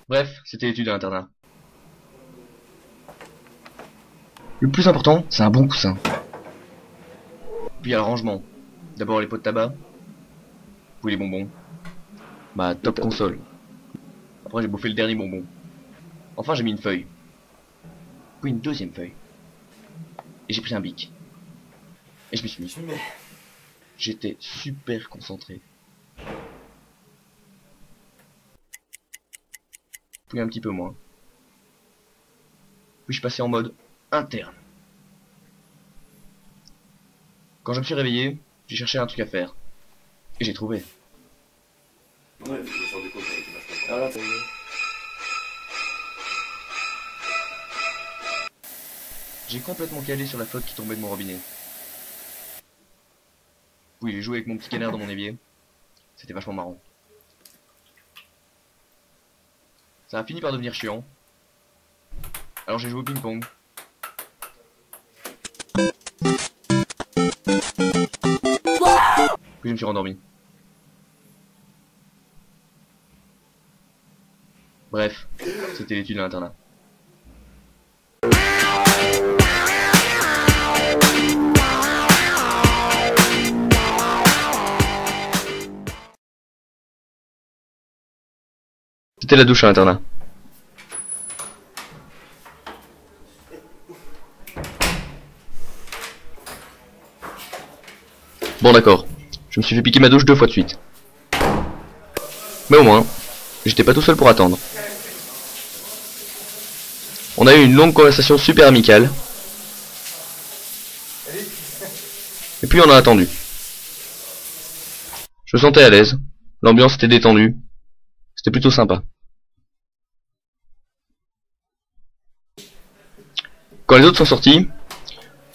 Bref, c'était l'étude à l'internat. Le plus important, c'est un bon coussin. Puis il y a le rangement. D'abord les pots de tabac, puis les bonbons. Ma top console. Après j'ai bouffé le dernier bonbon. Enfin j'ai mis une feuille. Puis une deuxième feuille. Et j'ai pris un bic. Et je me suis mis. J'étais super concentré. Puis un petit peu moins. Puis je passais en mode interne. Quand je me suis réveillé, j'ai cherché un truc à faire. Et j'ai trouvé. Ouais, je me suis rendu compte que c'était vachement. Ah là, t'as vu. J'ai complètement calé sur la flotte qui tombait de mon robinet. Oui, j'ai joué avec mon petit canard dans mon évier. C'était vachement marrant. Ça a fini par devenir chiant. Alors j'ai joué au ping-pong. Puis je me suis rendormi. Bref, c'était l'étude à l'internat. C'était la douche à l'internat. Bon d'accord, je me suis fait piquer ma douche 2 fois de suite. Mais au moins, j'étais pas tout seul pour attendre. On a eu une longue conversation super amicale. Et puis on a attendu. Je me sentais à l'aise, l'ambiance était détendue. C'était plutôt sympa. Quand les autres sont sortis,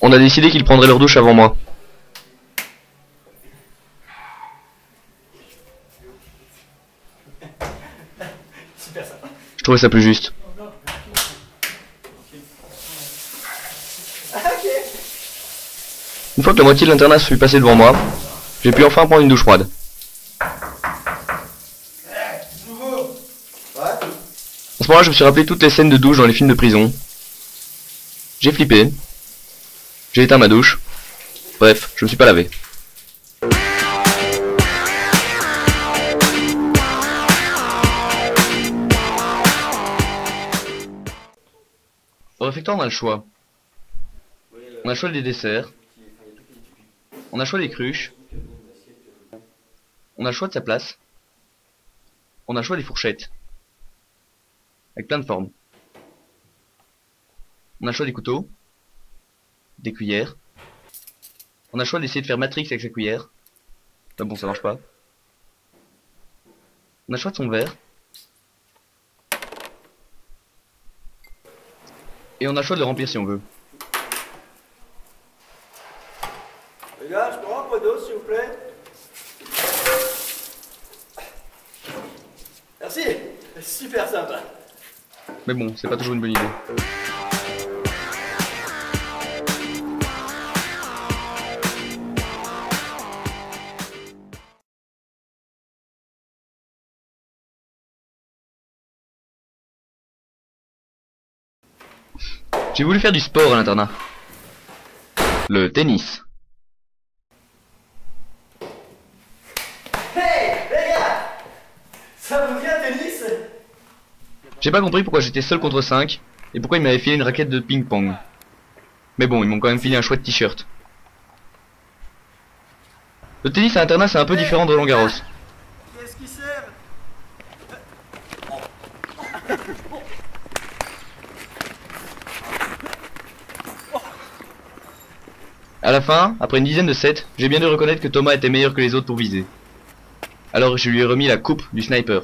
on a décidé qu'ils prendraient leur douche avant moi. Je trouvais ça plus juste. Une fois que la moitié de l'internat fut passée devant moi, j'ai pu enfin prendre une douche froide. À ce moment-là, je me suis rappelé toutes les scènes de douche dans les films de prison. J'ai flippé. J'ai éteint ma douche. Bref, je me suis pas lavé. Au réfectoire, on a le choix. On a le choix des desserts. On a le choix des cruches. On a le choix de sa place. On a le choix des fourchettes. Avec plein de formes. On a le choix des couteaux. Des cuillères. On a le choix d'essayer de faire Matrix avec sa cuillère. Là bon, ça marche pas. On a le choix de son verre. Et on a le choix de le remplir si on veut. Les gars, je prends un pot d'eau s'il vous plaît. Merci, super sympa. Mais bon, c'est pas toujours une bonne idée. J'ai voulu faire du sport à l'internat. Le tennis. Hey, les gars, ça vous vient tennis? J'ai pas compris pourquoi j'étais seul contre 5 et pourquoi ils m'avaient filé une raquette de ping-pong. Mais bon, ils m'ont quand même filé un chouette t-shirt. Le tennis à l'internat c'est un peu différent de Roland Garros. Qu'est-ce qui sert? À la fin, après une dizaine de sets, j'ai bien dû reconnaître que Thomas était meilleur que les autres pour viser. Alors je lui ai remis la coupe du sniper.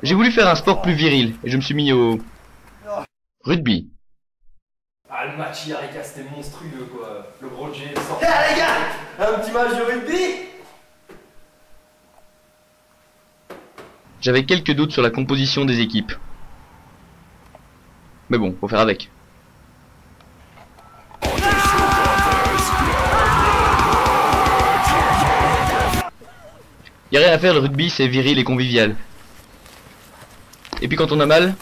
J'ai voulu faire un sport plus viril et je me suis mis au rugby. Ah, le match hier, les gars, c'était monstrueux, quoi. Le gros J sort. Eh les gars, un petit match de rugby? J'avais quelques doutes sur la composition des équipes. Mais bon, faut faire avec. Y a rien à faire, le rugby c'est viril et convivial. Et puis quand on a mal,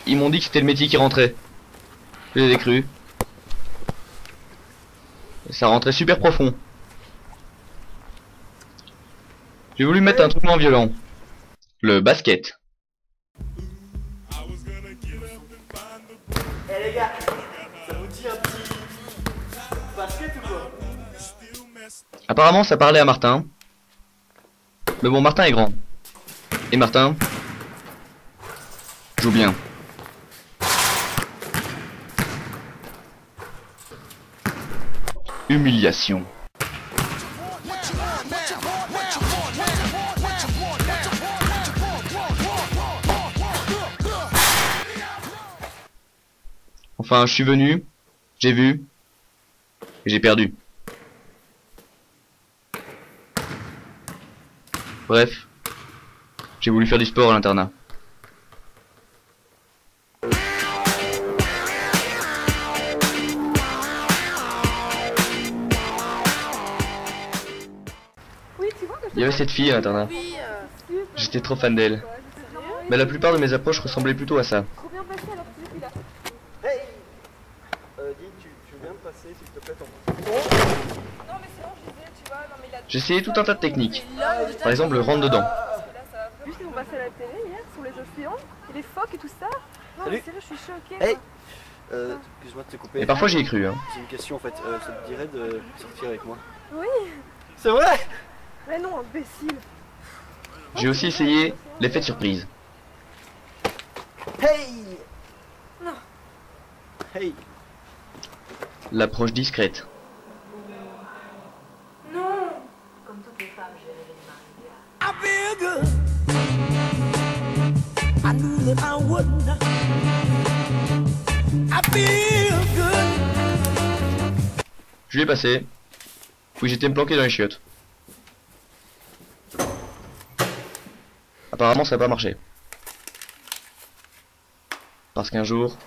ils m'ont dit que c'était le métier qui rentrait. Je les ai cru. Et ça rentrait super profond. J'ai voulu mettre un truc moins violent. Le basket. Eh les gars, ça vous dit un petit basket ou quoi? Apparemment ça parlait à Martin. Mais bon, Martin est grand. Et Martin joue bien. Humiliation. Enfin, je suis venu, j'ai vu, et j'ai perdu. Bref, j'ai voulu faire du sport à l'internat. Il y avait cette fille à l'internat. J'étais trop fan d'elle. Mais la plupart de mes approches ressemblaient plutôt à ça. Hey dis, tu viens de passer s'il te plaît ton... Non mais c'est bon, je disais, tu vois, non mais il a... J'ai essayé tout un tas de techniques. Par exemple, le rentre dedans. Juste ils ont passé à la télé hier sur les océans, et les phoques et tout ça. Non Salut. mais sérieux, je suis choquée. Hey quoi. excuse-moi de te couper. Et parfois j'y ai cru, hein. J'ai une question en fait, ça te dirait de sortir avec moi? Oui, C'est vrai? mais non, imbécile. J'ai aussi essayé l'effet de surprise. Hey Non. Hey L'approche discrète. Non. Comme toutes les femmes, je vais rêver de marier. I feel good. I knew that I wouldn't. I feel good. Je lui ai passé. Puis j'étais me planquer dans les chiottes. Apparemment ça n'a pas marché. Parce qu'un jour,